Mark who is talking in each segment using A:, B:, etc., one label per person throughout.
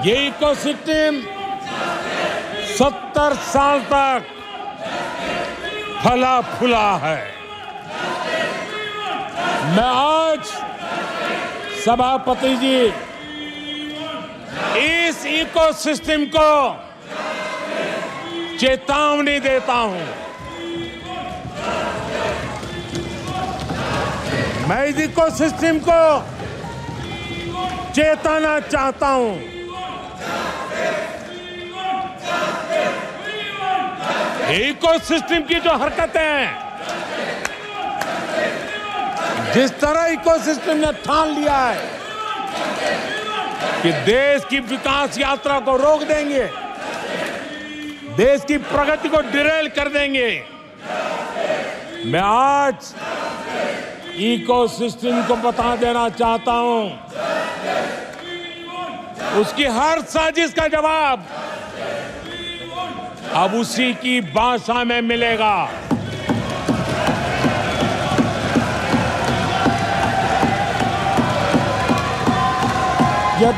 A: ये इकोसिस्टम 70 साल तक फला फूला है। मैं आज सभापति जी इस इकोसिस्टम को चेतावनी देता हूं। मैं इस इकोसिस्टम को चेताना चाहता हूं। इकोसिस्टम की जो हरकतें हैं, जिस तरह इकोसिस्टम ने ठान लिया है कि देश की विकास यात्रा को रोक देंगे, देश की प्रगति को डिरेल कर देंगे, मैं आज इकोसिस्टम को बता देना चाहता हूं, उसकी हर साजिश का जवाब अब उसी की भाषा में मिलेगा। यह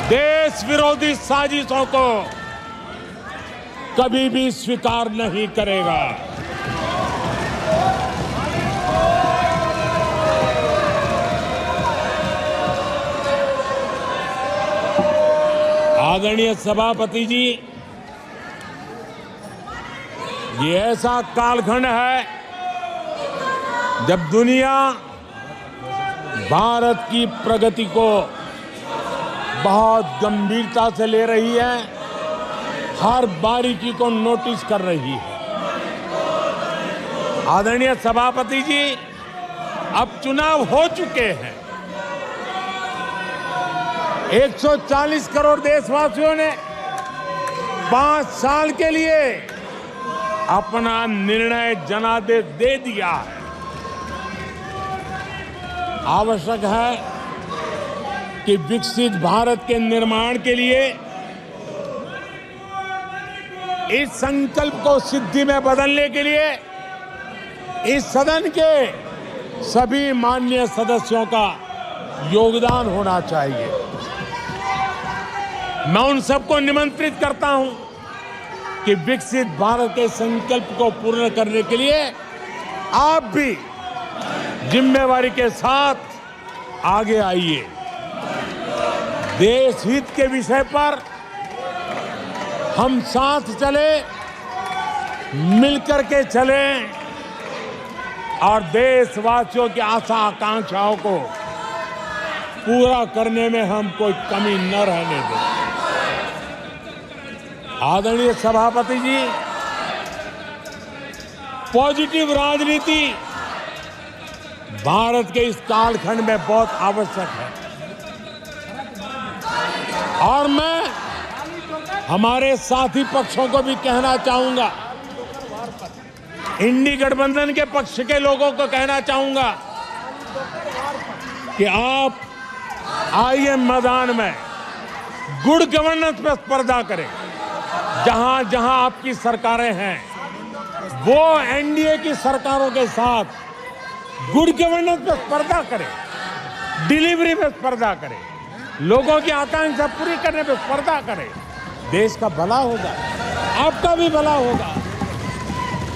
A: देश विरोधी साजिशों को कभी भी स्वीकार नहीं करेगा। आदरणीय सभापति जी, ये ऐसा कालखंड है जब दुनिया भारत की प्रगति को बहुत गंभीरता से ले रही है, हर बारीकी को नोटिस कर रही है। आदरणीय सभापति जी, अब चुनाव हो चुके हैं। 140 करोड़ देशवासियों ने 5 साल के लिए अपना निर्णय जनादेश दे दिया है। आवश्यक है कि विकसित भारत के निर्माण के लिए इस संकल्प को सिद्धि में बदलने के लिए इस सदन के सभी माननीय सदस्यों का योगदान होना चाहिए। मैं उन सबको निमंत्रित करता हूं कि विकसित भारत के संकल्प को पूर्ण करने के लिए आप भी जिम्मेवारी के साथ आगे आइए। देश हित के विषय पर हम साथ चले, मिलकर के चलें और देशवासियों की आशा आकांक्षाओं को पूरा करने में हम कोई कमी न रहने दें। आदरणीय सभापति जी, पॉजिटिव राजनीति भारत के इस कालखंड में बहुत आवश्यक है और मैं हमारे साथी पक्षों को भी कहना चाहूंगा, इंडी गठबंधन के पक्ष के लोगों को कहना चाहूंगा कि आप आइए मैदान में, गुड गवर्नेंस पर स्पर्धा करें। जहां जहां आपकी सरकारें हैं वो एनडीए की सरकारों के साथ गुड गवर्नेंस पर स्पर्धा करें, डिलीवरी में स्पर्धा करें, लोगों की आकांक्षा पूरी करने पर स्पर्धा करें। देश का भला होगा, आपका भी भला होगा।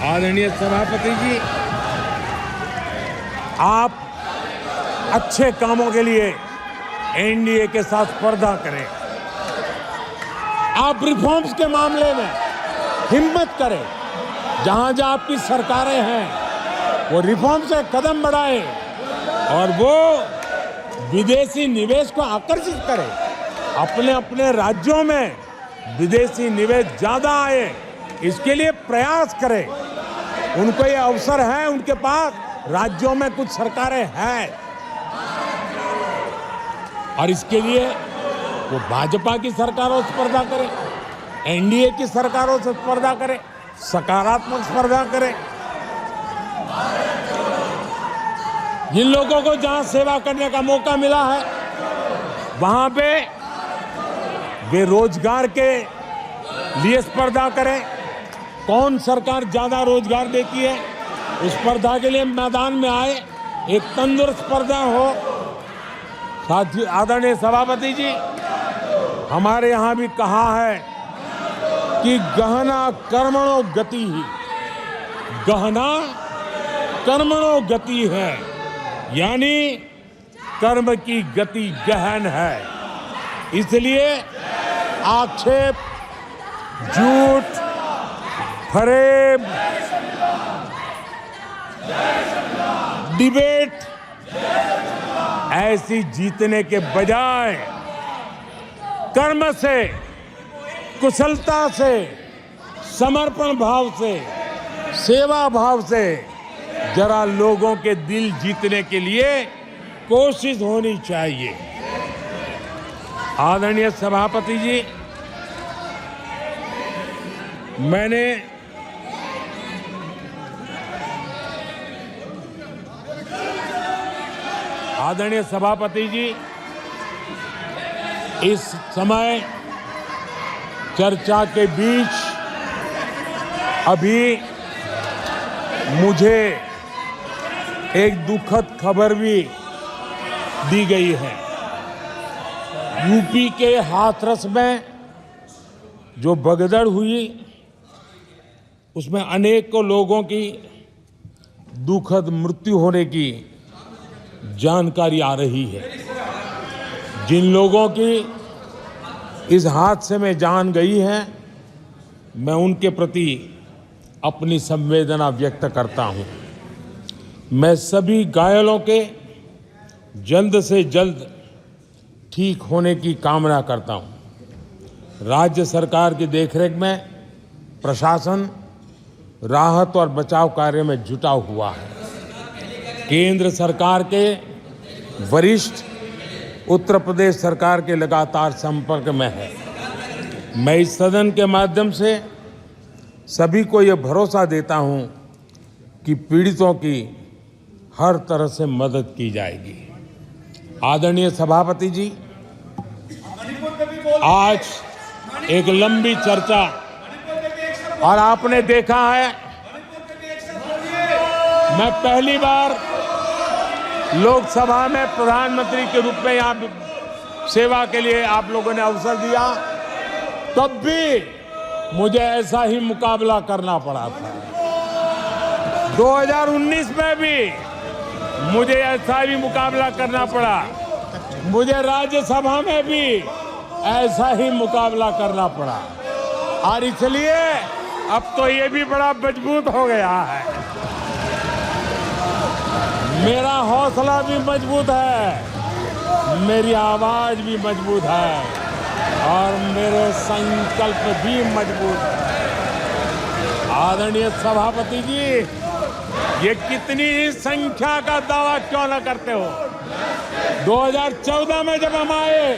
A: आदरणीय सभापति जी, आप अच्छे कामों के लिए एनडीए के साथ स्पर्धा करें। आप रिफॉर्म्स के मामले में हिम्मत करें। जहां जहां आपकी सरकारें हैं वो रिफॉर्म से कदम बढ़ाएं और वो विदेशी निवेश को आकर्षित करें। अपने अपने राज्यों में विदेशी निवेश ज्यादा आए, इसके लिए प्रयास करें। उनको ये अवसर है, उनके पास राज्यों में कुछ सरकारें हैं और इसके लिए वो भाजपा की सरकारों से स्पर्धा करें, एनडीए की सरकारों से स्पर्धा करें, सकारात्मक स्पर्धा करें। जिन लोगों को जहां सेवा करने का मौका मिला है वहां पे वे रोजगार के लिए स्पर्धा करें। कौन सरकार ज्यादा रोजगार देती है, उस स्पर्धा के लिए मैदान में आए, एक तंदुरुस्त स्पर्धा हो। साथी आदरणीय सभापति जी, हमारे यहाँ भी कहा है कि गहना कर्मणो गति ही, गहना कर्मणो गति है, यानी कर्म की गति गहन है। इसलिए आक्षेप, झूठ, फरेब, डिबेट ऐसी जीतने के बजाय कर्म से, कुशलता से, समर्पण भाव से, सेवा भाव से जरा लोगों के दिल जीतने के लिए कोशिश होनी चाहिए। आदरणीय सभापति जी, मैंने आदरणीय सभापति जी, इस समय चर्चा के बीच अभी मुझे एक दुखद खबर भी दी गई है। यूपी के हाथरस में जो भगदड़ हुई, उसमें अनेकों लोगों की दुखद मृत्यु होने की जानकारी आ रही है। जिन लोगों की इस हादसे में जान गई है, मैं उनके प्रति अपनी संवेदना व्यक्त करता हूं। मैं सभी घायलों के जल्द से जल्द ठीक होने की कामना करता हूं। राज्य सरकार की देखरेख में प्रशासन राहत और बचाव कार्य में जुटा हुआ है। केंद्र सरकार के वरिष्ठ उत्तर प्रदेश सरकार के लगातार संपर्क में है। मैं इस सदन के माध्यम से सभी को यह भरोसा देता हूं कि पीड़ितों की हर तरह से मदद की जाएगी। आदरणीय सभापति जी, आज एक लंबी चर्चा, और आपने देखा है, मैं पहली बार लोकसभा में प्रधानमंत्री के रूप में यहाँ सेवा के लिए आप लोगों ने अवसर दिया, तब भी मुझे ऐसा ही मुकाबला करना पड़ा था। 2019 में भी मुझे ऐसा ही मुकाबला करना पड़ा। मुझे राज्यसभा में भी ऐसा ही मुकाबला करना पड़ा, और इसलिए अब तो ये भी बड़ा मजबूत हो गया है। मेरा हौसला भी मजबूत है, मेरी आवाज भी मजबूत है, और मेरे संकल्प भी मजबूत है। आदरणीय सभापति जी, ये कितनी ही संख्या का दावा क्यों न करते हो, 2014 में जब हम आए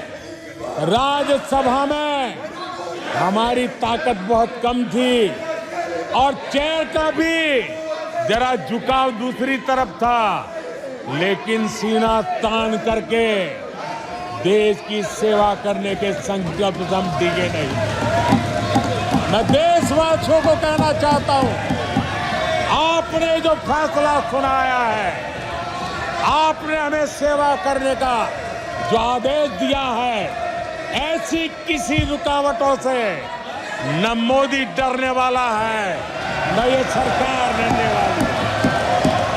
A: राज्यसभा में, हमारी ताकत बहुत कम थी और चेयर का भी जरा झुकाव दूसरी तरफ था, लेकिन सीना तान करके देश की सेवा करने के संकल्प हम डिगे नहीं। मैं देशवासियों को कहना चाहता हूं, आपने जो फैसला सुनाया है, आपने हमें सेवा करने का जो आदेश दिया है, ऐसी किसी रुकावटों से न मोदी डरने वाला है, न ये सरकार डरने वाली है।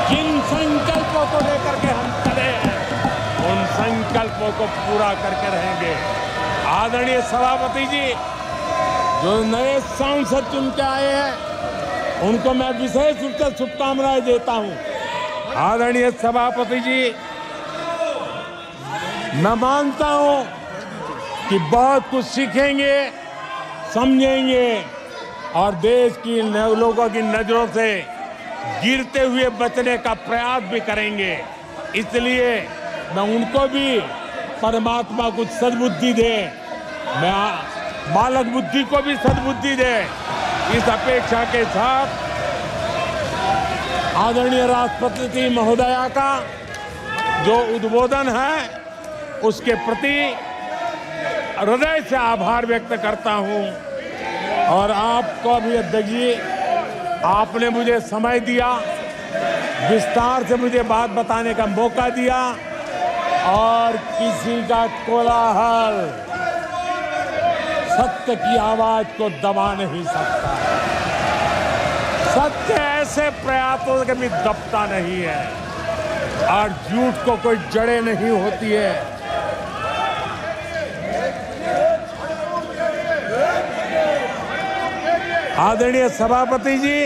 A: जिन संकल्पों को लेकर के हम खड़े हैं, उन संकल्पों को पूरा करके रहेंगे। आदरणीय सभापति जी, जो नए सांसद चुन के आए हैं, उनको मैं विशेष रूप से शुभकामनाएं देता हूं। आदरणीय सभापति जी, मैं मानता हूं कि बहुत कुछ सीखेंगे, समझेंगे और देश की लोगों की नजरों से गिरते हुए बचने का प्रयास भी करेंगे। इसलिए मैं उनको भी परमात्मा कुछ सद्बुद्धि दे, मैं बालक बुद्धि को भी सद्बुद्धि दे, इस अपेक्षा के साथ आदरणीय राष्ट्रपति महोदया का जो उद्बोधन है, उसके प्रति हृदय से आभार व्यक्त करता हूं। और आपको भी अध्यक्ष जी, आपने मुझे समय दिया, विस्तार से मुझे बात बताने का मौका दिया, और किसी का कोलाहल सत्य की आवाज को दबा नहीं सकता। सत्य ऐसे प्रयासों के भी दबता नहीं है और झूठ को कोई जड़ें नहीं होती है। आदरणीय सभापति जी,